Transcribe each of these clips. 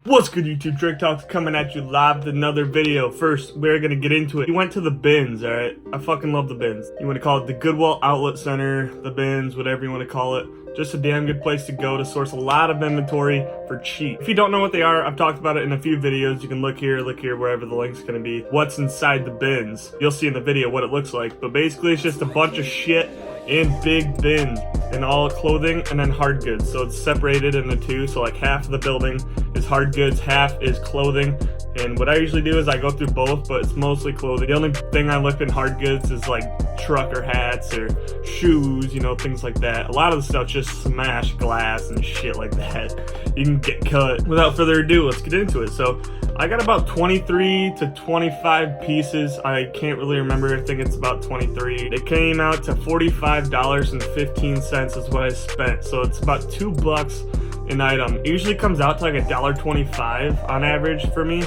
What's good, YouTube? Drake Talks coming at you live with another video. First, we're gonna get into it. We went to the bins, alright? I fucking love the bins. You wanna call it the Goodwill Outlet Center, the bins, whatever you wanna call it. Just a damn good place to go to source a lot of inventory for cheap. If you don't know what they are, I've talked about it in a few videos. You can look here, wherever the link's gonna be. What's inside the bins. You'll see in the video what it looks like. But basically, it's just a bunch of shit in big bins. And all clothing and then hard goods. So it's separated into two. So like half of the building is hard goods, half is clothing. And what I usually do is I go through both, but it's mostly clothing. The only thing I look in hard goods is like trucker hats or shoes, you know, things like that. A lot of the stuff just smash glass and shit like that. You can get cut. Without further ado, let's get into it. So I got about 23 to 25 pieces. I can't really remember. I think it's about 23. It came out to $45.15 is what I spent. So it's about $2 an item. It usually comes out to like $1.25 on average for me.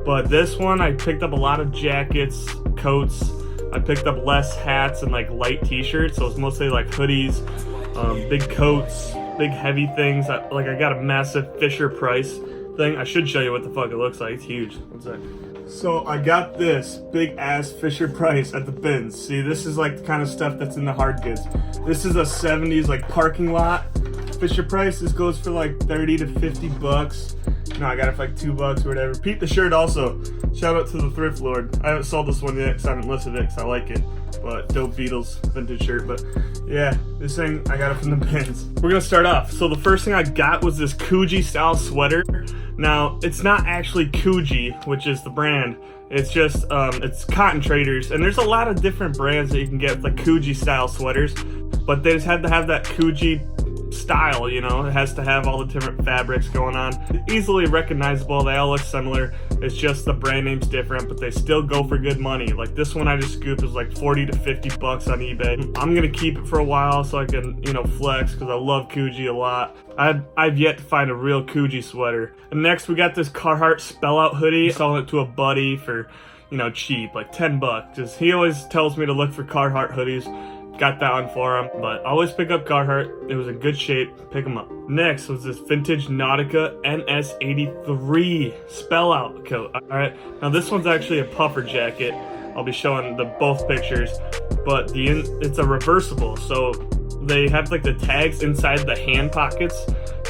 But this one, I picked up a lot of jackets, coats. I picked up less hats and like light t-shirts. So it's mostly like hoodies, big coats, big heavy things. I got a massive Fisher Price thing. I should show you what the fuck it looks like. It's huge. One sec. So I got this big ass Fisher Price at the bins. See, this is like the kind of stuff that's in the hard goods. This is a 70s like parking lot Fisher Price. This goes for like 30 to 50 bucks. No, I got it for like $2 or whatever. Peep the shirt also. Shout out to the thrift lord. I haven't sold this one yet because I haven't listed it because I like it. But dope Beatles vintage shirt. But yeah, this thing, I got it from the bins. We're gonna start off. So the first thing I got was this Coogee style sweater. Now, it's not actually Coogee, which is the brand. It's just, it's Cotton Traders. And there's a lot of different brands that you can get like Coogee style sweaters. But they just had to have that Coogee style, you know. It has to have all the different fabrics going on. Easily recognizable. They all look similar. It's just the brand name's different, but they still go for good money. Like this one I just scooped was like 40 to 50 bucks on eBay. I'm gonna keep it for a while so I can, you know, flex because I love Coogee a lot. I've yet to find a real Coogee sweater. And next we got this Carhartt Spell Out hoodie. Selling it to a buddy for, you know, cheap, like 10 bucks. Just, he always tells me to look for Carhartt hoodies. Got that one for him, but always pick up Carhartt. It was in good shape. Pick them up. Next was this vintage Nautica NS83 Spell Out coat. All right, now this one's actually a puffer jacket. I'll be showing both pictures, but it's a reversible, so they have like the tags inside the hand pockets.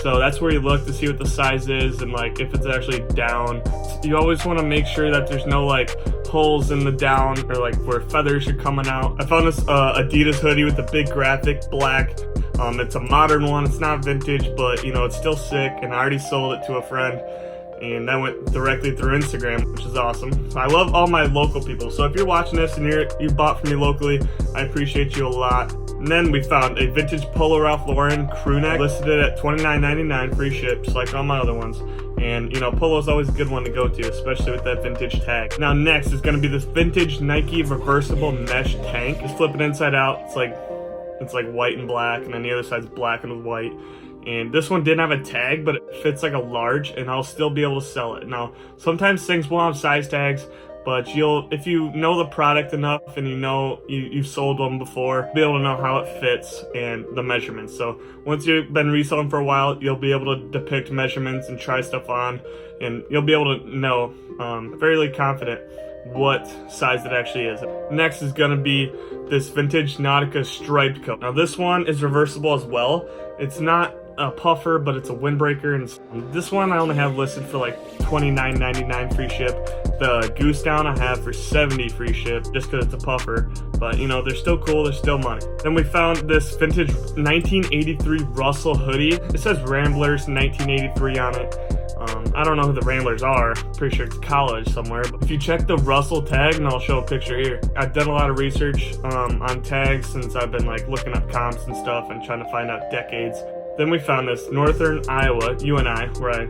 So that's where you look to see what the size is and like if it's actually down. You always want to make sure that there's no like holes in the down or like where feathers are coming out. I found this Adidas hoodie with a big graphic, black. It's a modern one. It's not vintage, but you know, it's still sick, and I already sold it to a friend. And that went directly through Instagram, which is awesome. So I love all my local people. So if you're watching this and you bought from me locally, I appreciate you a lot. And then we found a vintage Polo Ralph Lauren crew neck. Listed it at $29.99 free ship, just like all my other ones. And you know, Polo's always a good one to go to, especially with that vintage tag. Now next is gonna be this vintage Nike reversible mesh tank. Just flip it inside out. It's like white and black, and then the other side's black and white. And this one didn't have a tag, but it fits like a large, and I'll still be able to sell it. Now, sometimes things will have size tags, but if you know the product enough and you know you've sold one before, be able to know how it fits and the measurements. So once you've been reselling for a while, you'll be able to depict measurements and try stuff on, and you'll be able to know, fairly confident, what size it actually is. Next is gonna be this vintage Nautica striped coat. Now this one is reversible as well. It's not a puffer, but it's a windbreaker, and this one I only have listed for like $29.99 free ship. The goose down I have for $70 free ship, just because it's a puffer. But you know, they're still cool, they're still money. Then we found this vintage 1983 Russell hoodie. It says Ramblers 1983 on it. I don't know who the Ramblers are. Pretty sure it's college somewhere. But if you check the Russell tag, and I'll show a picture here. I've done a lot of research on tags since I've been like looking up comps and stuff and trying to find out decades. Then we found this Northern Iowa, UNI, where I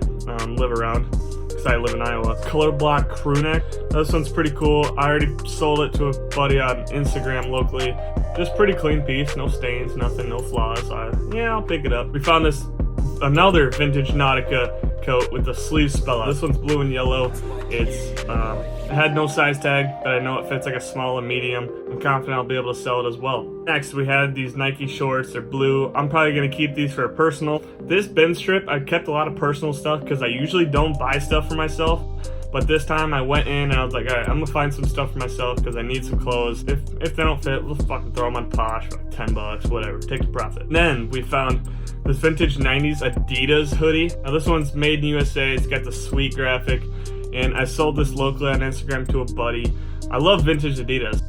live around, because I live in Iowa. Color block crew neck. This one's pretty cool. I already sold it to a buddy on Instagram locally. Just pretty clean piece, no stains, nothing, no flaws. Yeah, I'll pick it up. We found this another vintage Nautica coat with the sleeves spell out. This one's blue and yellow. It had no size tag, but I know it fits like a small and medium. I'm confident I'll be able to sell it as well. Next, we had these Nike shorts. They're blue. I'm probably gonna keep these for a personal. This bin strip, I kept a lot of personal stuff because I usually don't buy stuff for myself. But this time I went in and I was like, all right, I'm gonna find some stuff for myself because I need some clothes. If they don't fit, we'll fucking throw them on Posh for like 10 bucks, whatever, take the profit. Then we found this vintage 90s Adidas hoodie. Now this one's made in USA. It's got the sweet graphic. And I sold this locally on Instagram to a buddy. I love vintage Adidas.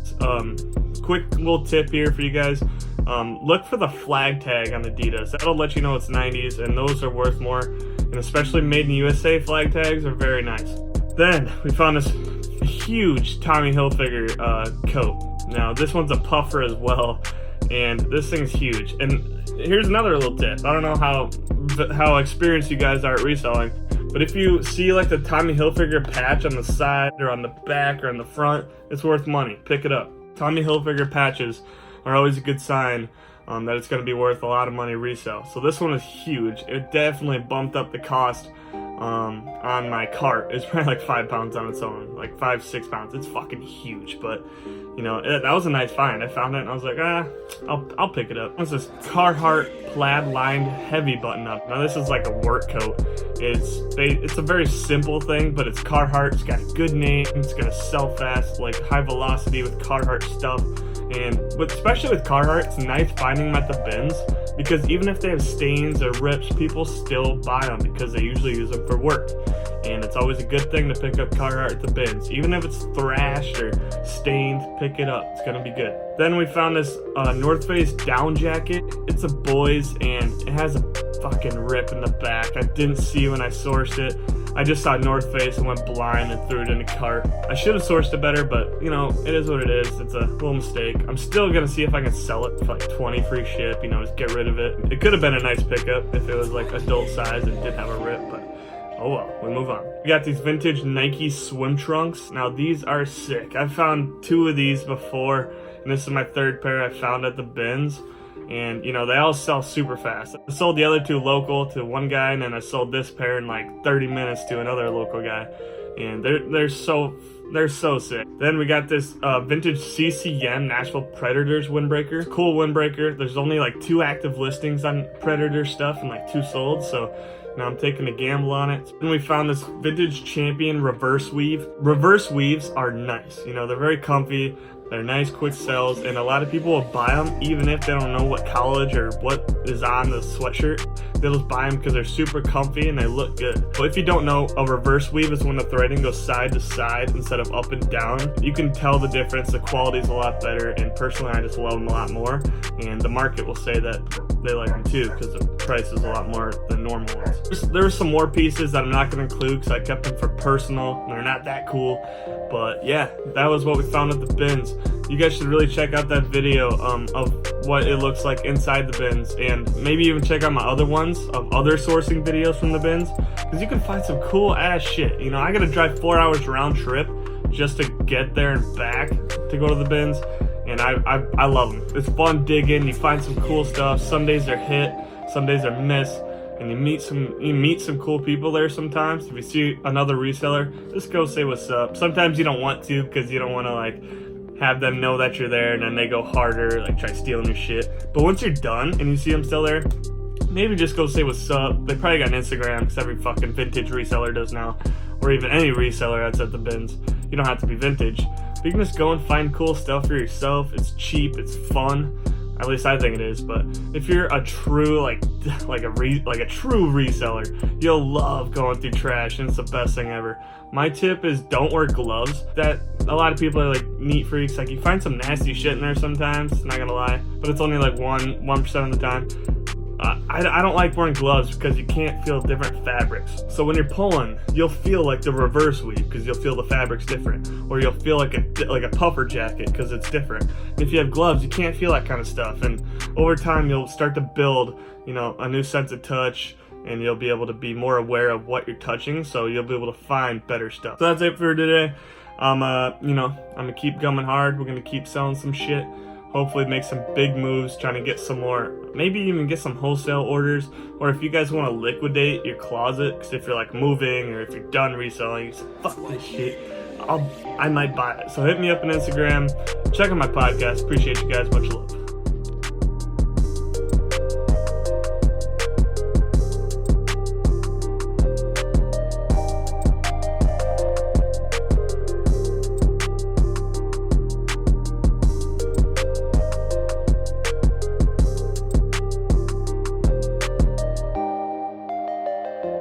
Quick little tip here for you guys. Look for the flag tag on Adidas. That'll let you know it's 90s, and those are worth more. And especially made in USA flag tags are very nice. Then we found this huge Tommy Hilfiger coat. Now this one's a puffer as well, and this thing's huge. And here's another little tip. I don't know how experienced you guys are at reselling, but if you see like the Tommy Hilfiger patch on the side or on the back or on the front, it's worth money. Pick it up. Tommy Hilfiger patches are always a good sign that it's going to be worth a lot of money resale. So this one is huge. It definitely bumped up the cost on my cart. It's probably like 5 pounds on its own, like 5-6 pounds. It's fucking huge, but you know, that was a nice find. I found it and I was like, I'll pick it up. It's this Carhartt plaid lined heavy button up. Now this is like a work coat. It's a very simple thing, but it's Carhartt. It's got a good name. It's gonna sell fast, like high velocity with Carhartt stuff. And especially with Carhartt, it's nice finding them at the bins because even if they have stains or rips, people still buy them because they usually use them for work. And it's always a good thing to pick up Carhartt at the bins. Even if it's thrashed or stained, pick it up. It's gonna be good. Then we found this North Face down jacket. It's a boys and it has a fucking rip in the back. I didn't see when I sourced it. I just saw North Face and went blind and threw it in a cart. I should have sourced it better, but you know, it is what it is. It's a little mistake. I'm still gonna see if I can sell it for like 20 free ship, you know, just get rid of it. It could have been a nice pickup if it was like adult size and did have a rip, but oh well, we move on. We got these vintage Nike swim trunks. Now these are sick. I've found 2 of these before, and this is my 3rd pair I found at the bins. And you know, they all sell super fast. I sold the other 2 local to one guy, and then I sold this pair in like 30 minutes to another local guy. And they're so sick. Then we got this vintage CCM Nashville Predators windbreaker. Cool windbreaker. There's only like 2 active listings on Predator stuff and like 2 sold, so now I'm taking a gamble on it. Then we found this vintage Champion reverse weave. Reverse weaves are nice. You know, they're very comfy. They're nice, quick sells, and a lot of people will buy them even if they don't know what college or what is on the sweatshirt. They'll just buy them because they're super comfy and they look good. But if you don't know, a reverse weave is when the threading goes side to side instead of up and down. You can tell the difference. The quality is a lot better, and personally, I just love them a lot more. And the market will say that they like them too because the price is a lot more than normal ones. There were some more pieces that I'm not going to include because I kept them for personal. They're not that cool. But yeah, that was what we found at the bins. You guys should really check out that video of what it looks like inside the bins, and maybe even check out my other ones of other sourcing videos from the bins, because you can find some cool ass shit. You know, I gotta drive 4 hours round trip just to get there and back to go to the bins, and I love them. It's fun digging. You find some cool stuff. Some days they're hit, some days they're miss. And you meet some cool people there sometimes. If you see another reseller, just go say what's up. Sometimes you don't want to because you don't want to like have them know that you're there and then they go harder, like try stealing your shit. But once you're done and you see them still there, maybe just go say what's up. They probably got an Instagram because every fucking vintage reseller does now, or even any reseller that's at the bins. You don't have to be vintage, but you can just go and find cool stuff for yourself. It's cheap, it's fun. At least I think it is. But if you're a true like a true reseller, you'll love going through trash, and it's the best thing ever. My tip is don't wear gloves. That a lot of people are like neat freaks. Like you find some nasty shit in there sometimes. Not gonna lie, but it's only like 1% of the time. I don't like wearing gloves because you can't feel different fabrics. So when you're pulling, you'll feel like the reverse weave because you'll feel the fabric's different, or you'll feel like a puffer jacket because it's different. And if you have gloves, you can't feel that kind of stuff. And over time, you'll start to build, you know, a new sense of touch, and you'll be able to be more aware of what you're touching. So you'll be able to find better stuff. So that's it for today. I'm gonna keep coming hard. We're gonna keep selling some shit. hopefully make some big moves, trying to get some more, maybe even get some wholesale orders. Or if you guys want to liquidate your closet, because if you're like moving or if you're done reselling, you say, fuck this shit, I might buy it. So hit me up on Instagram, check out my podcast. Appreciate you guys. Much love.